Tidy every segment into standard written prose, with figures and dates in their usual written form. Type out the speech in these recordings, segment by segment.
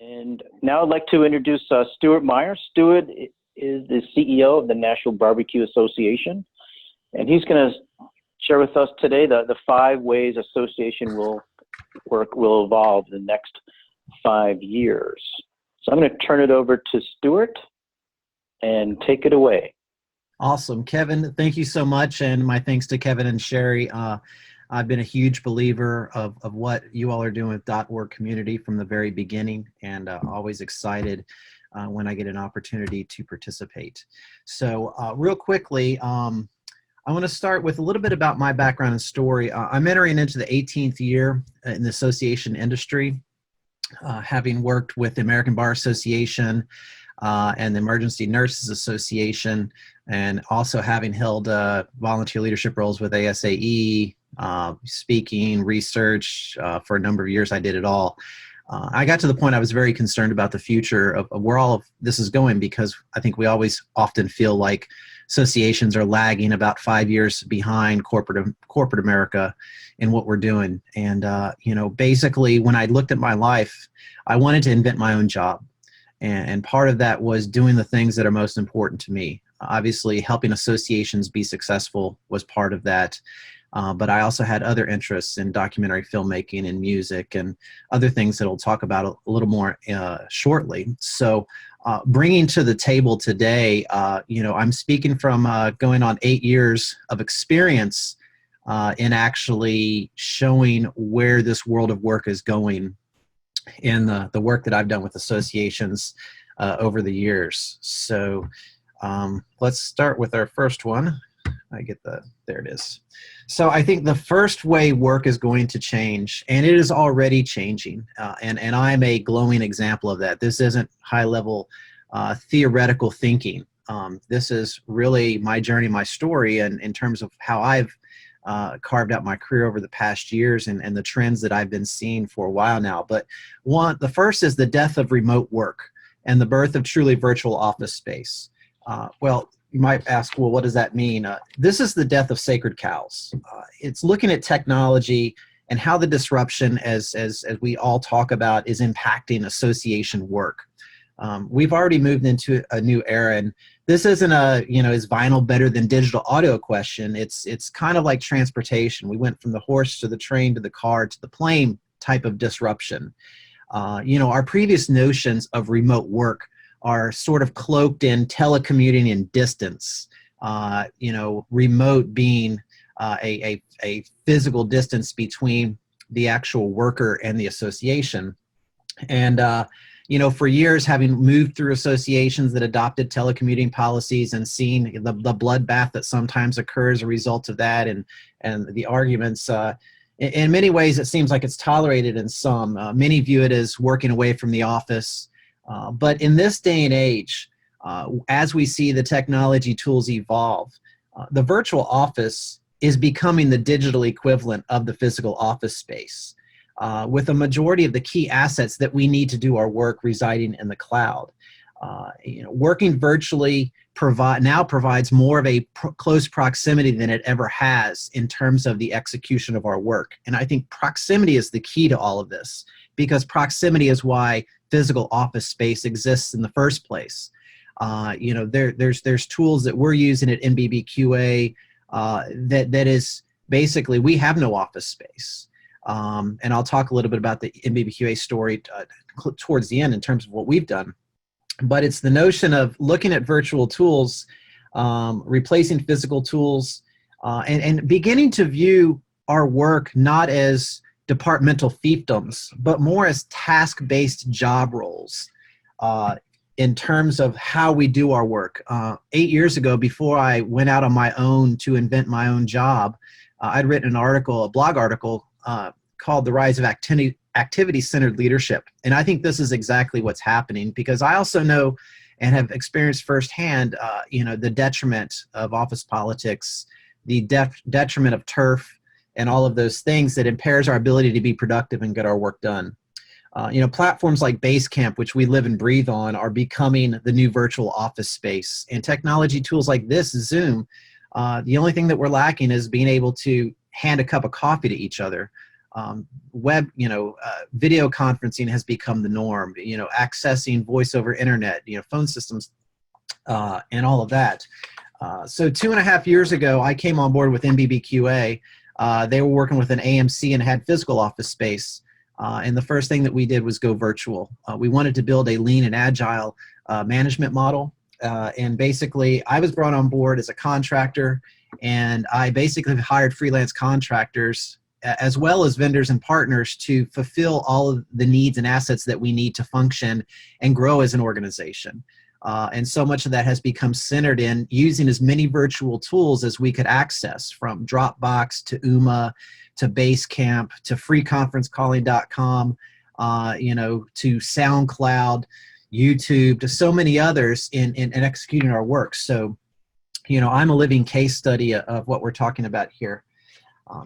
And now I'd like to introduce Stuart Meyer. Stuart is the CEO of the National Barbecue Association, and he's going to share with us today the 5 ways association will evolve in the next 5 years. So I'm going to turn it over to Stuart and take it away. Awesome. Kevin, thank you so much. And my thanks to Kevin and Sherry. I've been a huge believer of what you all are doing with orgCommunity from the very beginning, and always excited when I get an opportunity to participate. So real quickly, I want to start with a little bit about my background and story. I'm entering into the 18th year in the association industry, having worked with the American Bar Association and the Emergency Nurses Association, and also having held volunteer leadership roles with ASAE, speaking, research. For a number of years, I did it all. I got to the point I was very concerned about the future of where all of this is going, because I think we always often feel like associations are lagging about 5 years behind corporate America in what we're doing. And basically, when I looked at my life, I wanted to invent my own job. And part of that was doing the things that are most important to me. Obviously, helping associations be successful was part of that. But I also had other interests in documentary filmmaking and music and other things that we'll talk about a little more shortly. So bringing to the table today, I'm speaking from going on 8 years of experience in actually showing where this world of work is going in the work that I've done with associations over the years. So let's start with our first one. There it is. So I think the first way work is going to change, and it is already changing, and I'm a glowing example of that. This isn't high-level theoretical thinking. This is really my journey, my story, and in terms of how I've carved out my career over the past years and the trends that I've been seeing for a while now. But the first is the death of remote work and the birth of truly virtual office space. Well, you might ask, well, what does that mean? This is the death of sacred cows. It's looking at technology and how the disruption, as we all talk about, is impacting association work. We've already moved into a new era, and this isn't is vinyl better than digital audio question. It's kind of like transportation. We went from the horse to the train to the car to the plane type of disruption. Our previous notions of remote work are sort of cloaked in telecommuting and distance, remote being a physical distance between the actual worker and the association. And, for years, having moved through associations that adopted telecommuting policies and seen the bloodbath that sometimes occurs as a result of that, and the arguments, in many ways, it seems like it's tolerated in some. Many view it as working away from the office. But in this day and age, as we see the technology tools evolve, the virtual office is becoming the digital equivalent of the physical office space, with a majority of the key assets that we need to do our work residing in the cloud. Working virtually now provides more of a close proximity than it ever has in terms of the execution of our work. And I think proximity is the key to all of this, because proximity is why physical office space exists in the first place. There's tools that we're using at NBBQA that is basically, we have no office space. And I'll talk a little bit about the NBBQA story towards the end in terms of what we've done. But it's the notion of looking at virtual tools, replacing physical tools, and beginning to view our work not as departmental fiefdoms, but more as task-based job roles in terms of how we do our work. 8 years ago, before I went out on my own to invent my own job, I'd written a blog article called The Rise of Activity-Centered Leadership. And I think this is exactly what's happening, because I also know and have experienced firsthand, the detriment of office politics, the detriment of turf, and all of those things that impairs our ability to be productive and get our work done. Platforms like Basecamp, which we live and breathe on, are becoming the new virtual office space. And technology tools like this, Zoom, the only thing that we're lacking is being able to hand a cup of coffee to each other. Web, video conferencing has become the norm, accessing voice over internet, phone systems, and all of that. So 2.5 years ago, I came on board with MBBQA. They were working with an AMC and had physical office space. And the first thing that we did was go virtual. We wanted to build a lean and agile management model. And basically, I was brought on board as a contractor, and I basically hired freelance contractors as well as vendors and partners to fulfill all of the needs and assets that we need to function and grow as an organization. And so much of that has become centered in using as many virtual tools as we could access, from Dropbox to Uma to Basecamp to freeconferencecalling.com, to SoundCloud, YouTube, to so many others in executing our work. So, I'm a living case study of what we're talking about here.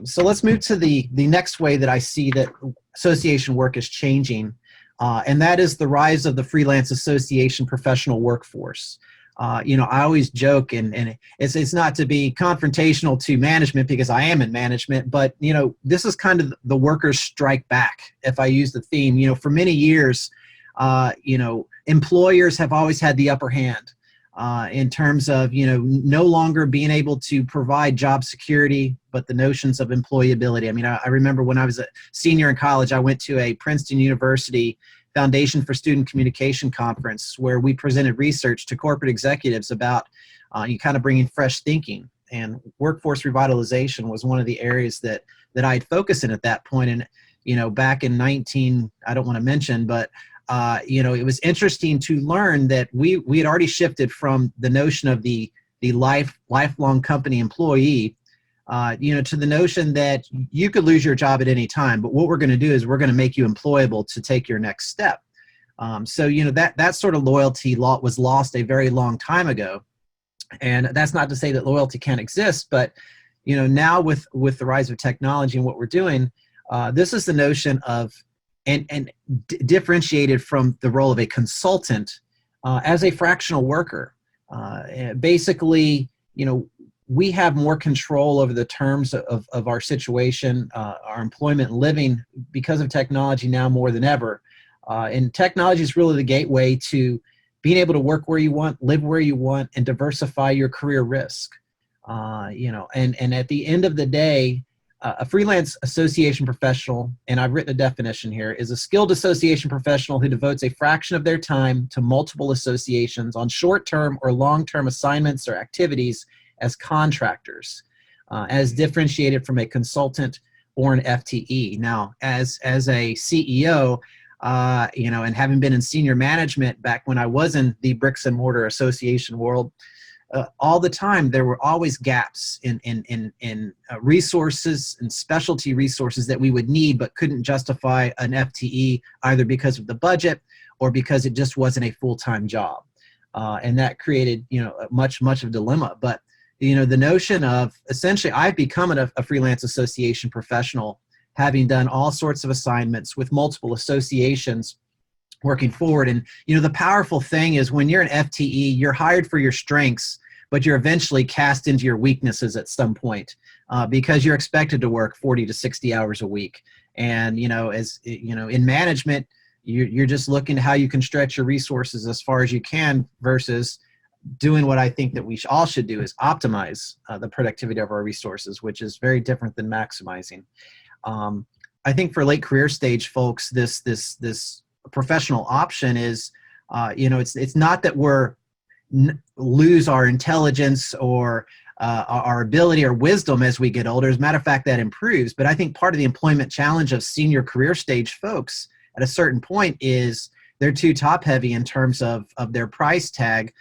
So let's move to the next way that I see that association work is changing, and that is the rise of the freelance association professional workforce. I always joke, and it's not to be confrontational to management, because I am in management, but this is kind of the workers strike back, if I use the theme. For many years, employers have always had the upper hand in terms of no longer being able to provide job security, but the notions of employability. I mean, I remember when I was a senior in college, I went to a Princeton University Foundation for Student Communication conference where we presented research to corporate executives about kind of bringing fresh thinking, and workforce revitalization was one of the areas that I'd focused in at that point. And back in I don't want to mention, but it was interesting to learn that we had already shifted from the notion of the lifelong company employee, to the notion that you could lose your job at any time, but what we're going to do is we're going to make you employable to take your next step. So that sort of loyalty was lost a very long time ago, and that's not to say that loyalty can't exist, but now with the rise of technology and what we're doing, this is the notion of and differentiated from the role of a consultant as a fractional worker. Basically, we have more control over the terms of our situation, our employment and living, because of technology now more than ever. And technology is really the gateway to being able to work where you want, live where you want, and diversify your career risk. And at the end of the day, a freelance association professional, and I've written a definition here, is a skilled association professional who devotes a fraction of their time to multiple associations on short-term or long-term assignments or activities as contractors, as differentiated from a consultant or an FTE. Now, as a CEO, and having been in senior management back when I was in the bricks and mortar association world, all the time there were always gaps in resources and specialty resources that we would need but couldn't justify an FTE, either because of the budget or because it just wasn't a full-time job, and that created much of a dilemma. But the notion of, essentially, I've become a freelance association professional, having done all sorts of assignments with multiple associations working forward. And the powerful thing is, when you're an FTE, you're hired for your strengths, but you're eventually cast into your weaknesses at some point, because you're expected to work 40 to 60 hours a week. And in management, you're just looking at how you can stretch your resources as far as you can, versus doing what I think that we all should do, is optimize the productivity of our resources, which is very different than maximizing. I think for late career stage folks, this professional option is, it's not that we're lose our intelligence or our ability or wisdom as we get older. As a matter of fact, that improves. But I think part of the employment challenge of senior career stage folks at a certain point is they're too top heavy in terms of their price tag,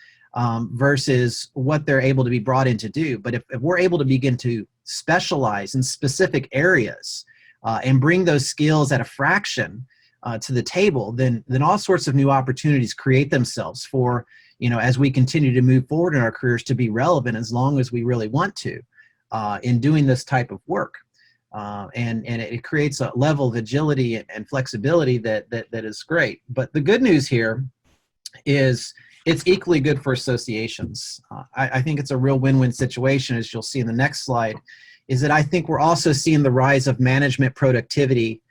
versus what they're able to be brought in to do. But if we're able to begin to specialize in specific areas and bring those skills at a fraction to the table, then all sorts of new opportunities create themselves for, as we continue to move forward in our careers, to be relevant as long as we really want to in doing this type of work. And it creates a level of agility and flexibility that is great. But the good news here is it's equally good for associations. I think it's a real win-win situation, as you'll see in the next slide. is that I think we're also seeing the rise of management productivity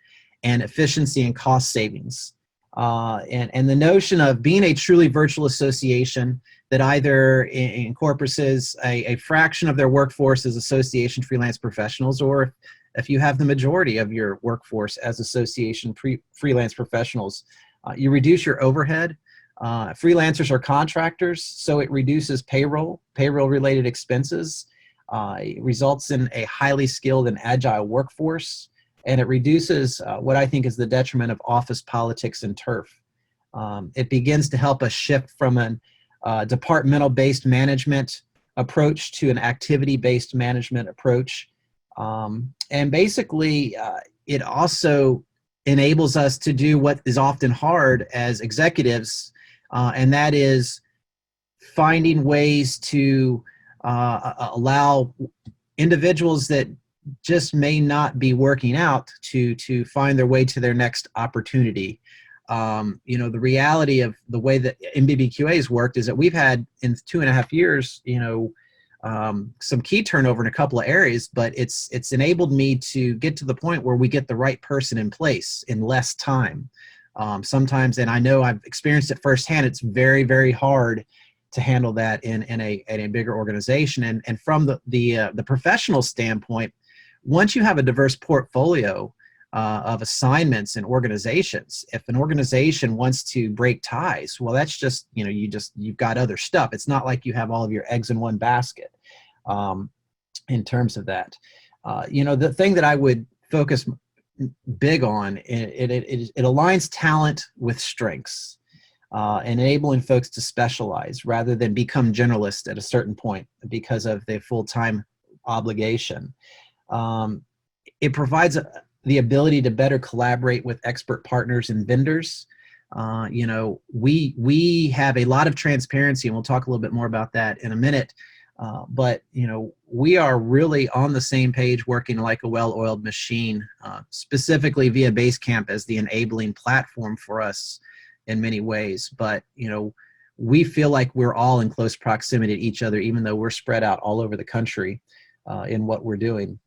and efficiency and cost savings. And the notion of being a truly virtual association that either incorporates a fraction of their workforce as association freelance professionals, or if you have the majority of your workforce as association freelance professionals, you reduce your overhead. Freelancers are contractors, so it reduces payroll-related expenses. It results in a highly skilled and agile workforce, and it reduces what I think is the detriment of office politics and turf. It begins to help us shift from a departmental-based management approach to an activity-based management approach. And basically, it also enables us to do what is often hard as executives, and that is finding ways to allow individuals that just may not be working out to find their way to their next opportunity. You know, the reality of the way that MBBQA has worked is that we've had in 2.5 years, you know, some key turnover in a couple of areas, but it's enabled me to get to the point where we get the right person in place in less time. Sometimes, and I know I've experienced it firsthand, it's very, very hard to handle that in a bigger organization. And from the professional standpoint, once you have a diverse portfolio of assignments and organizations, if an organization wants to break ties, well, that's just, you know, you've got other stuff. It's not like you have all of your eggs in one basket in terms of that. You know, the thing that I would focus big on, it aligns talent with strengths, and enabling folks to specialize rather than become generalists at a certain point because of their full-time obligation. It provides the ability to better collaborate with expert partners and vendors. You know, we have a lot of transparency, and we'll talk a little bit more about that in a minute. But, you know, we are really on the same page, working like a well-oiled machine, specifically via Basecamp as the enabling platform for us in many ways. But, you know, we feel like we're all in close proximity to each other, even though we're spread out all over the country in what we're doing.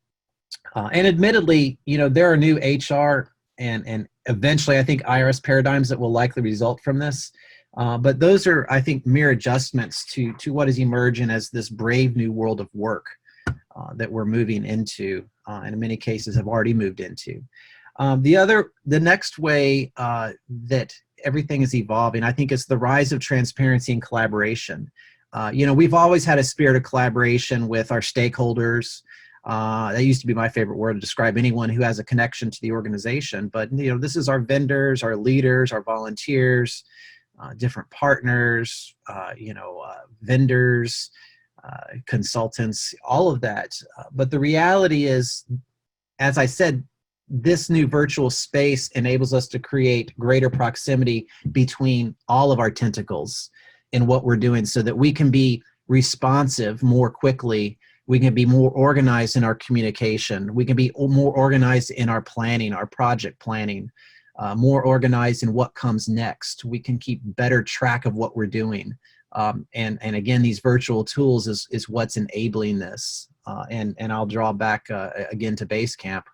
And admittedly, you know, there are new HR and eventually I think IRS paradigms that will likely result from this. But those are, I think, mere adjustments to what is emerging as this brave new world of work that we're moving into, and in many cases have already moved into. The next way that everything is evolving, I think, is the rise of transparency and collaboration. You know, we've always had a spirit of collaboration with our stakeholders. That used to be my favorite word to describe anyone who has a connection to the organization. But, you know, this is our vendors, our leaders, our volunteers, different partners, you know, vendors, consultants, all of that. But the reality is, as I said, this new virtual space enables us to create greater proximity between all of our tentacles in what we're doing so that we can be responsive more quickly. We can be more organized in our communication. We can be more organized in our planning, our project planning, more organized in what comes next. We can keep better track of what we're doing. And again, these virtual tools is what's enabling this. And I'll draw back again to Basecamp,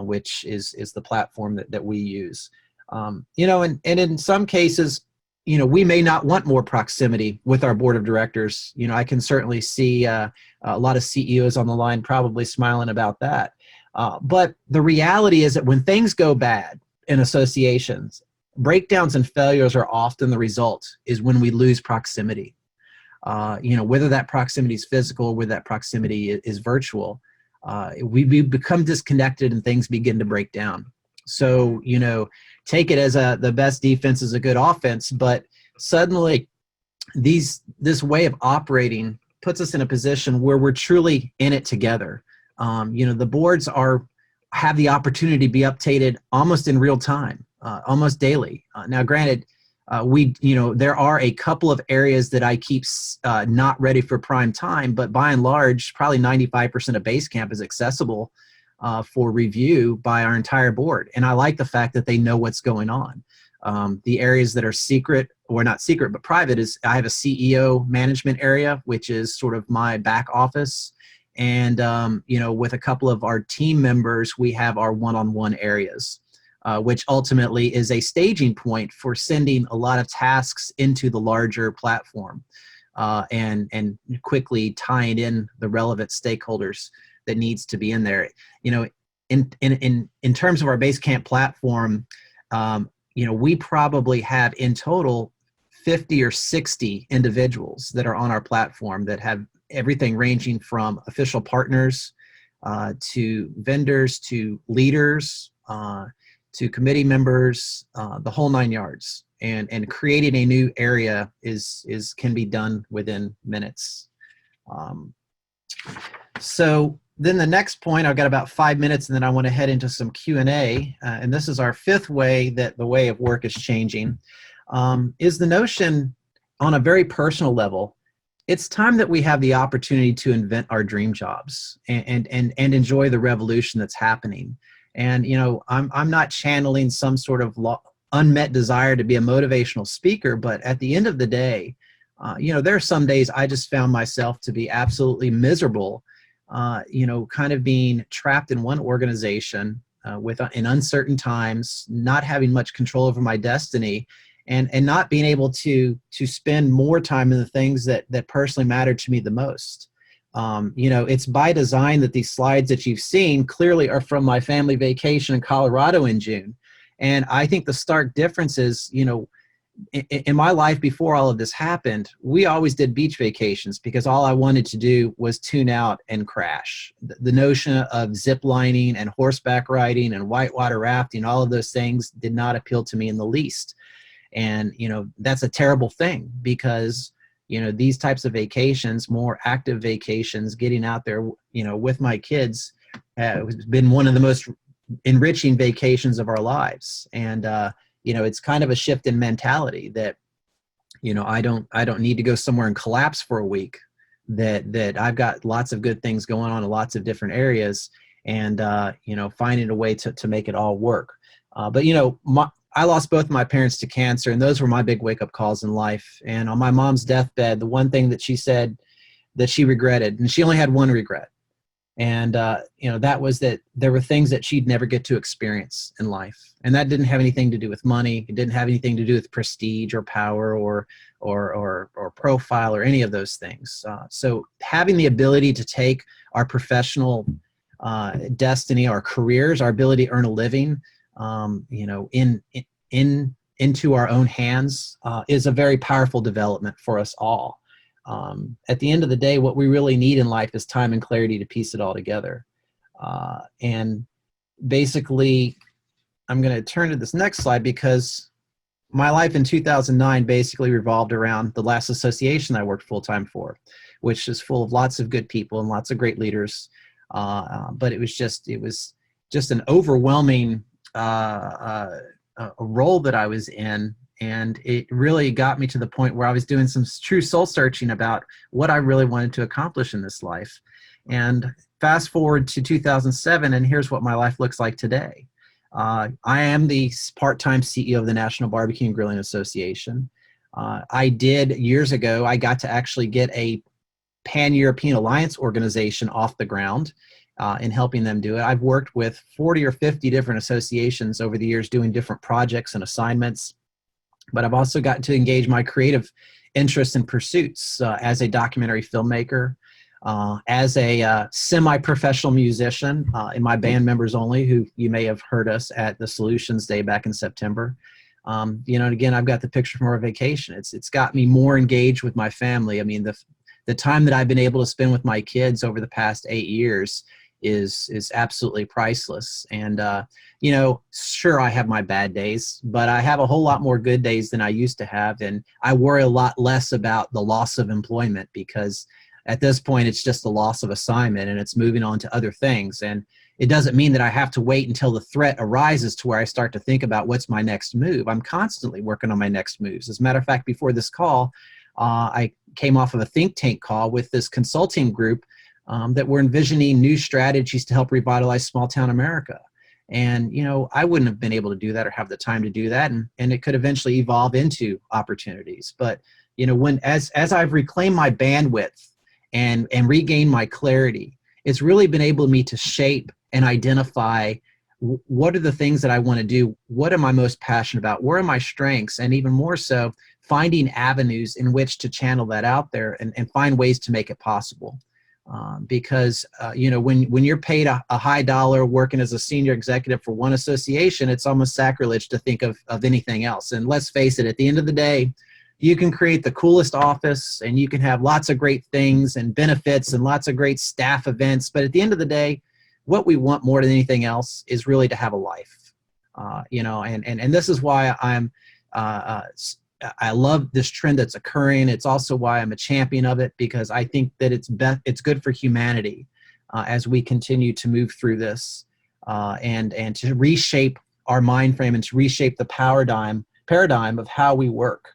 which is the platform that we use. You know, and in some cases, you know, we may not want more proximity with our board of directors. You know, I can certainly see a lot of CEOs on the line probably smiling about that. But the reality is that when things go bad in associations, breakdowns and failures are often the result is when we lose proximity. You know, whether that proximity is physical, whether that proximity is virtual, we become disconnected and things begin to break down. So, you know, take it as the best defense is a good offense, but suddenly this way of operating puts us in a position where we're truly in it together. You know, the boards have the opportunity to be updated almost in real time, almost daily. Now, granted, you know, there are a couple of areas that I keep not ready for prime time, but by and large, probably 95% of Basecamp is accessible for review by our entire board. And I like the fact that they know what's going on. The areas that are secret, or not secret, but private, is I have a CEO management area, which is sort of my back office. And, with a couple of our team members, we have our one-on-one areas, which ultimately is a staging point for sending a lot of tasks into the larger platform, and quickly tying in the relevant stakeholders that needs to be in there. In terms of our Basecamp platform, we probably have in total 50 or 60 individuals that are on our platform that have everything ranging from official partners to vendors to leaders to committee members, the whole 9 yards. And creating a new area can be done within minutes. So then the next point, I've got about 5 minutes, and then I want to head into some Q&A. And this is our fifth way that the way of work is changing, is the notion on a very personal level. It's time that we have the opportunity to invent our dream jobs and enjoy the revolution that's happening. And, I'm not channeling some sort of unmet desire to be a motivational speaker, but at the end of the day, there are some days I just found myself to be absolutely miserable, kind of being trapped in one organization in uncertain times, not having much control over my destiny, and not being able to spend more time in the things that personally matter to me the most. It's by design that these slides that you've seen clearly are from my family vacation in Colorado in June. And I think the stark difference is, in my life before all of this happened, we always did beach vacations because all I wanted to do was tune out and crash. The notion of zip lining and horseback riding and whitewater rafting, all of those things did not appeal to me in the least. And, that's a terrible thing because, these types of vacations, more active vacations, getting out there, with my kids, has been one of the most enriching vacations of our lives. And, it's kind of a shift in mentality that, I don't need to go somewhere and collapse for a week, that I've got lots of good things going on in lots of different areas, and, finding a way to make it all work. But, I lost both my parents to cancer, and those were my big wake-up calls in life. And on my mom's deathbed, the one thing that she said that she regretted, and she only had one regret, and that was that there were things that she'd never get to experience in life, and that didn't have anything to do with money. It didn't have anything to do with prestige or power or profile or any of those things. So having the ability to take our professional destiny, our careers, our ability to earn a living, into our own hands is a very powerful development for us all. At the end of the day, what we really need in life is time and clarity to piece it all together. And basically, I'm going to turn to this next slide because my life in 2009 basically revolved around the last association I worked full-time for, which is full of lots of good people and lots of great leaders. But it was just an overwhelming a role that I was in, and it really got me to the point where I was doing some true soul searching about what I really wanted to accomplish in this life. And fast forward to 2007, and here's what my life looks like today. I am the part-time CEO of the National Barbecue and Grilling Association. Years ago, I got to actually get a Pan-European Alliance organization off the ground, in helping them do it. I've worked with 40 or 50 different associations over the years doing different projects and assignments, but I've also gotten to engage my creative interests and pursuits as a documentary filmmaker, as a semi-professional musician in my band Members Only, who you may have heard us at the Solutions Day back in September. And again, I've got the picture from our vacation. It's got me more engaged with my family. I mean, the time that I've been able to spend with my kids over the past 8 years is absolutely priceless. And, sure, I have my bad days, but I have a whole lot more good days than I used to have. And I worry a lot less about the loss of employment because at this point, it's just the loss of assignment and it's moving on to other things. And it doesn't mean that I have to wait until the threat arises to where I start to think about what's my next move. I'm constantly working on my next moves. As a matter of fact, before this call, I came off of a think tank call with this consulting group that were envisioning new strategies to help revitalize small town America. And, I wouldn't have been able to do that or have the time to do that. And it could eventually evolve into opportunities. But, as I've reclaimed my bandwidth and regained my clarity it's really been able me to shape and identify what are the things that I want to do? What am I most passionate about? Where are my strengths? And even more so, finding avenues in which to channel that out there and find ways to make it possible. Because when you're paid a high dollar working as a senior executive for one association, it's almost sacrilege to think of anything else. And let's face it, at the end of the day, you can create the coolest office and you can have lots of great things and benefits and lots of great staff events. But at the end of the day, what we want more than anything else is really to have a life, and this is why I love this trend that's occurring. It's also why I'm a champion of it, because I think that it's good for humanity as we continue to move through this and to reshape our mind frame and to reshape the paradigm of how we work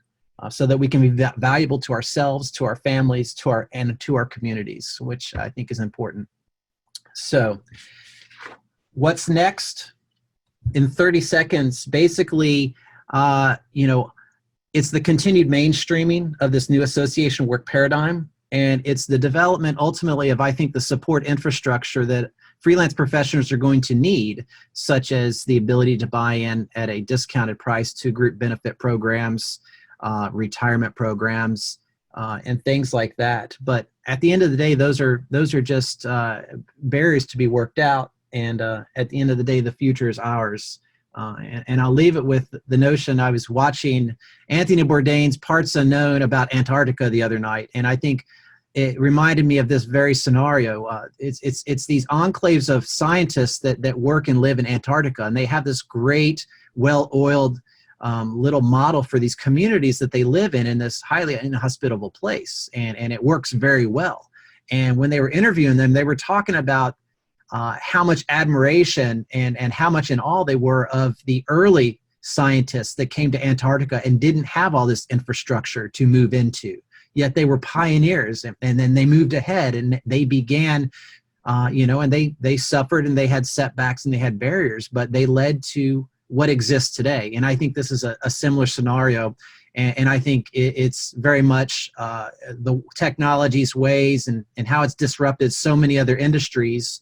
so that we can be valuable to ourselves, to our families, to our communities, which I think is important. So what's next? In 30 seconds, basically, it's the continued mainstreaming of this new association work paradigm, and it's the development ultimately of, I think, the support infrastructure that freelance professionals are going to need, such as the ability to buy in at a discounted price to group benefit programs, retirement programs, and things like that. But at the end of the day, those are just barriers to be worked out. And at the end of the day, the future is ours. And I'll leave it with the notion. I was watching Anthony Bourdain's Parts Unknown about Antarctica the other night, and I think it reminded me of this very scenario. It's these enclaves of scientists that work and live in Antarctica, and they have this great, well-oiled little model for these communities that they live in this highly inhospitable place, and it works very well. And when they were interviewing them, they were talking about how much admiration and how much in awe they were of the early scientists that came to Antarctica and didn't have all this infrastructure to move into. Yet they were pioneers, and then they moved ahead and they began, and they suffered and they had setbacks and they had barriers, but they led to what exists today. And I think this is a similar scenario. And I think it's very much the technology's ways and how it's disrupted so many other industries,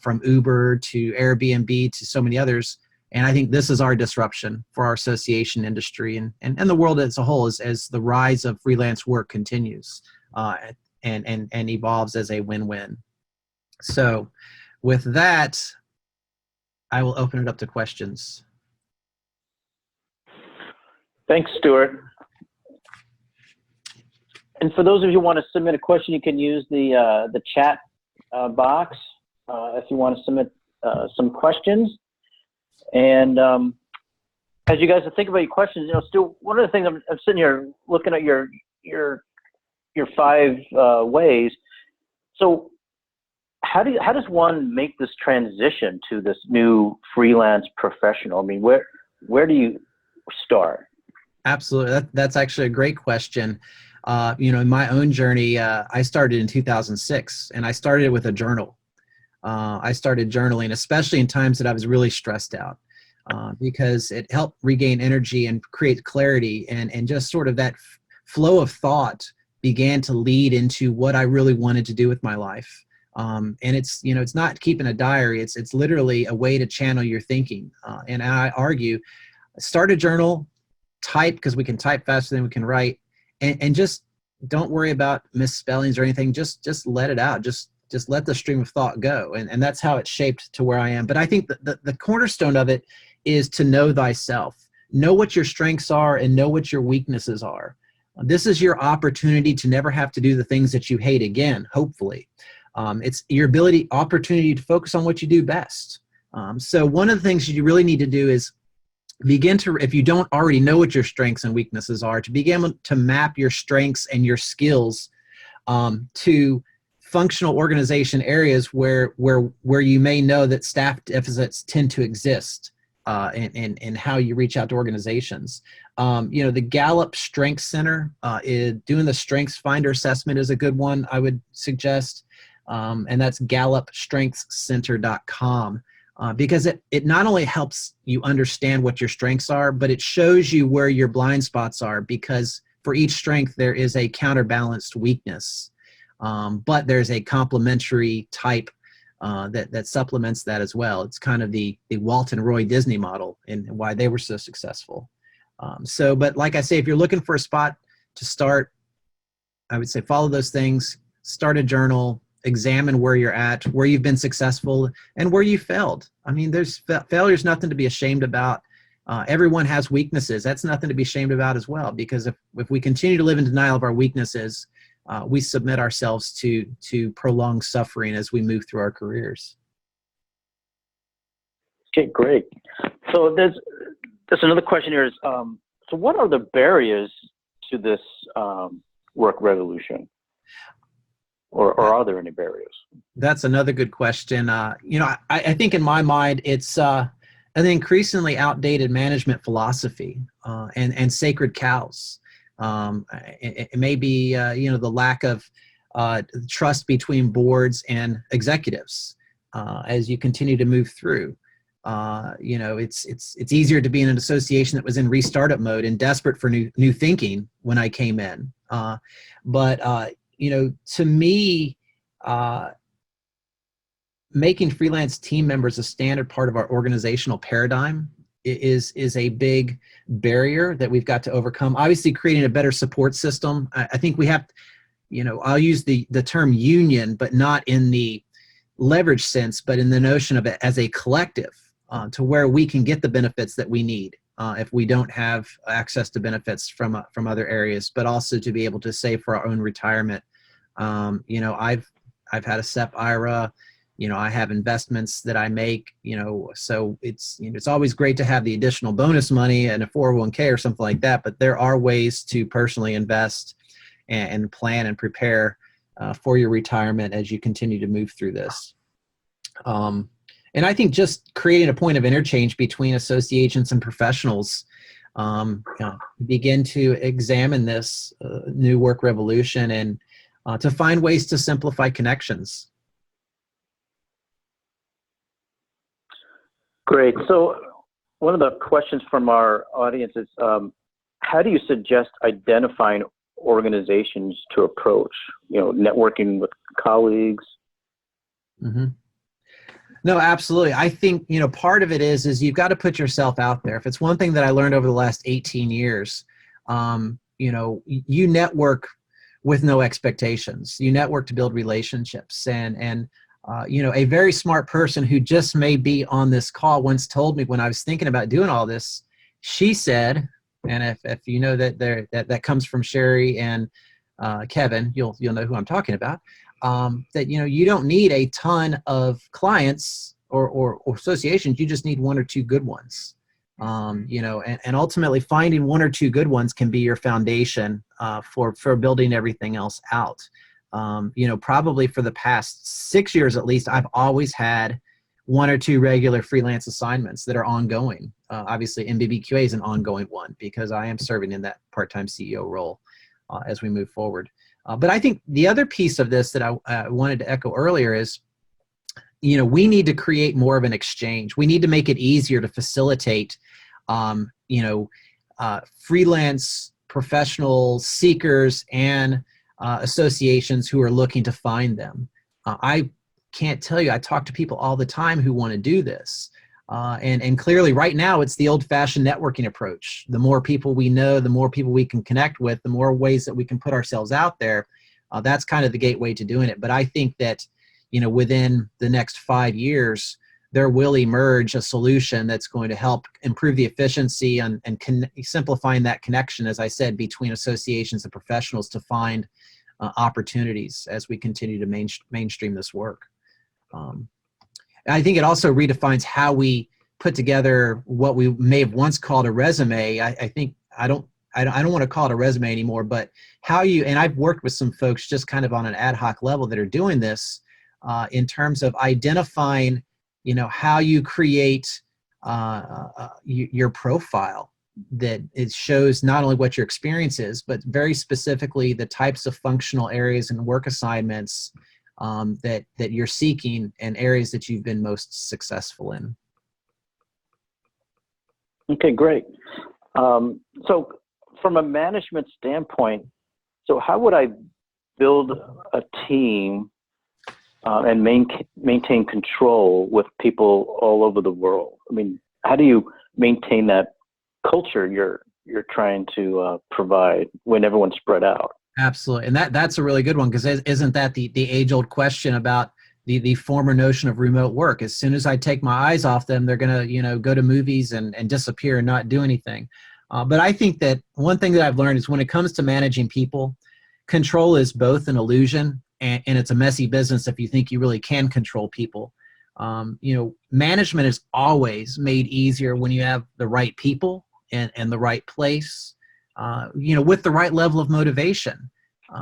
from Uber to Airbnb to so many others. And I think this is our disruption for our association industry and the world as a whole as the rise of freelance work continues and evolves as a win-win. So with that, I will open it up to questions. Thanks, Stuart. And for those of you who want to submit a question, you can use the chat box if you want to submit some questions. And as you guys think about your questions, Stuart, one of the things I'm sitting here looking at your 5 ways. So how does one make this transition to this new freelance professional? I mean, where do you start? Absolutely. That's actually a great question. In my own journey, I started in 2006, and I started with a journal. I started journaling, especially in times that I was really stressed out, because it helped regain energy and create clarity, and just sort of that flow of thought began to lead into what I really wanted to do with my life. And it's not keeping a diary. It's literally a way to channel your thinking. And I argue, start a journal, type, because we can type faster than we can write, and just don't worry about misspellings or anything. Just let it out. Just let the stream of thought go. And that's how it's shaped to where I am. But I think that the cornerstone of it is to know thyself. Know what your strengths are and know what your weaknesses are. This is your opportunity to never have to do the things that you hate again, hopefully. It's your opportunity to focus on what you do best. So one of the things you really need to do is begin to, if you don't already know what your strengths and weaknesses are, to begin to map your strengths and your skills to functional organization areas where you may know that staff deficits tend to exist, and how you reach out to organizations. The Gallup Strengths Center, doing the Strengths Finder assessment is a good one I would suggest, and that's gallupstrengthscenter.com. Because it not only helps you understand what your strengths are, but it shows you where your blind spots are, because for each strength there is a counterbalanced weakness. but there's a complementary type that supplements that as well. It's kind of the Walt and Roy Disney model and why they were so successful. But like I say, if you're looking for a spot to start, I would say follow those things, start a journal, examine where you're at, where you've been successful, and where you failed. I mean, failure's nothing to be ashamed about. Everyone has weaknesses. That's nothing to be ashamed about as well, because if we continue to live in denial of our weaknesses, we submit ourselves to prolonged suffering as we move through our careers. Okay, great. So there's another question here is, so what are the barriers to this work revolution? Or are there any barriers? That's another good question. I think in my mind, it's an increasingly outdated management philosophy and sacred cows. It may be, the lack of trust between boards and executives as you continue to move through. It's easier to be in an association that was in restartup mode and desperate for new thinking when I came in. To me, making freelance team members a standard part of our organizational paradigm is a big barrier that we've got to overcome. Obviously, creating a better support system. I think we have, I'll use the term union, but not in the leverage sense, but in the notion of it as a collective to where we can get the benefits that we need if we don't have access to benefits from other areas, but also to be able to save for our own retirement. I've had a SEP IRA. I have investments that I make, so it's always great to have the additional bonus money and a 401k or something like that, but there are ways to personally invest and plan and prepare for your retirement as you continue to move through this. And I think just creating a point of interchange between associations and professionals, begin to examine this new work revolution and to find ways to simplify connections. Great. So one of the questions from our audience is, how do you suggest identifying organizations to approach, networking with colleagues? Mm-hmm. No, absolutely. I think, part of it is you've got to put yourself out there. If it's one thing that I learned over the last 18 years, you network with no expectations. You network to build relationships. And a very smart person who just may be on this call once told me when I was thinking about doing all this, she said, and if you know that comes from Sherry and Kevin, you'll know who I'm talking about, that, you don't need a ton of clients or associations. You just need one or two good ones. And ultimately finding one or two good ones can be your foundation for building everything else out. Probably for the past 6 years at least, I've always had one or two regular freelance assignments that are ongoing. Obviously, MBBQA is an ongoing one because I am serving in that part-time CEO role as we move forward. But I think the other piece of this that I wanted to echo earlier is, we need to create more of an exchange. We need to make it easier to facilitate, freelance professional seekers and associations who are looking to find them. I can't tell you, I talk to people all the time who want to do this. And clearly right now it's the old-fashioned networking approach. The more people we know, the more people we can connect with, the more ways that we can put ourselves out there. That's kind of the gateway to doing it. But I think that, within the next 5 years, there will emerge a solution that's going to help improve the efficiency and simplifying that connection, as I said, between associations and professionals to find opportunities as we continue to mainstream this work. I think it also redefines how we put together what we may have once called a resume. I don't want to call it a resume anymore, but and I've worked with some folks just kind of on an ad hoc level that are doing this in terms of identifying, how you create your profile, that it shows not only what your experience is, but very specifically the types of functional areas and work assignments that you're seeking and areas that you've been most successful in. Okay, great. So from a management standpoint, so how would I build a team and maintain control with people all over the world? I mean, how do you maintain that culture you're trying to provide when everyone's spread out? Absolutely. And that's a really good one, because isn't that the age-old question about the former notion of remote work? As soon as I take my eyes off them, they're going to, go to movies and disappear and not do anything. But I think that one thing that I've learned is when it comes to managing people, control is both an illusion and it's a messy business if you think you really can control people. Management is always made easier when you have the right people and the right place, with the right level of motivation.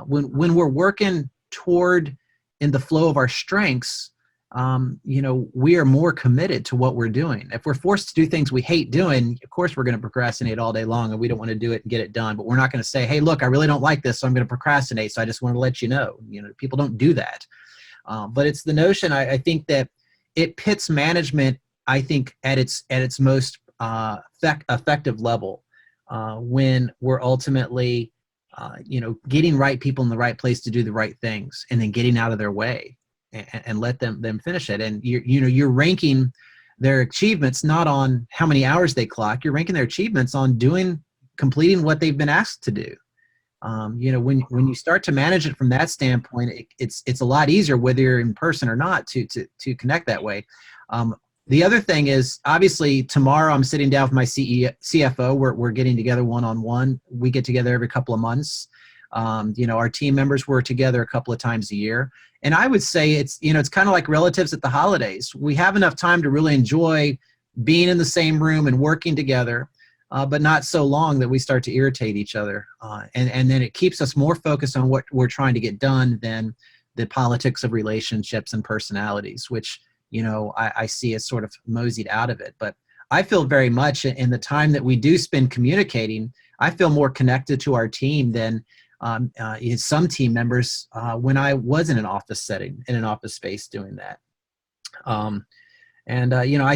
When we're working toward in the flow of our strengths, we are more committed to what we're doing. If we're forced to do things we hate doing, of course we're going to procrastinate all day long and we don't want to do it and get it done. But we're not going to say, hey, look, I really don't like this, so I'm going to procrastinate. So I just want to let you know. People don't do that. But it's the notion, I think, that it pits management, I think, at its most effective level when we're ultimately getting right people in the right place to do the right things, and then getting out of their way and let them finish it. And you're ranking their achievements not on how many hours they clock. You're ranking their achievements on completing what they've been asked to do. When you start to manage it from that standpoint, it's a lot easier, whether you're in person or not, to connect that way. The other thing is, obviously, tomorrow I'm sitting down with my CFO. We're getting together one-on-one. We get together every couple of months. Our team members work together a couple of times a year. And I would say it's kind of like relatives at the holidays. We have enough time to really enjoy being in the same room and working together, but not so long that we start to irritate each other. And then it keeps us more focused on what we're trying to get done than the politics of relationships and personalities, which I see as sort of moseyed out of it. But I feel very much in the time that we do spend communicating, I feel more connected to our team than some team members when I was in an office setting, in an office space doing that. I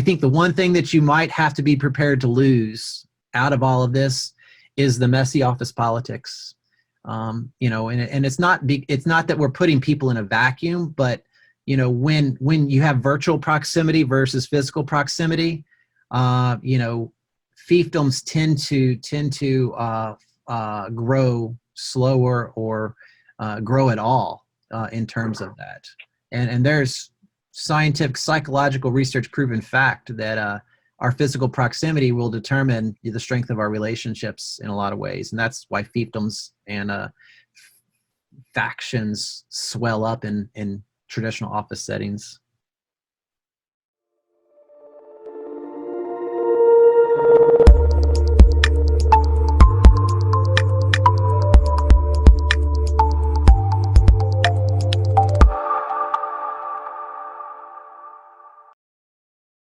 think the one thing that you might have to be prepared to lose out of all of this is the messy office politics. And it's not that we're putting people in a vacuum, but when you have virtual proximity versus physical proximity, fiefdoms tend to grow slower or grow at all in terms of that. And there's scientific, psychological research proven fact that our physical proximity will determine the strength of our relationships in a lot of ways. And that's why fiefdoms and factions swell up in traditional office settings.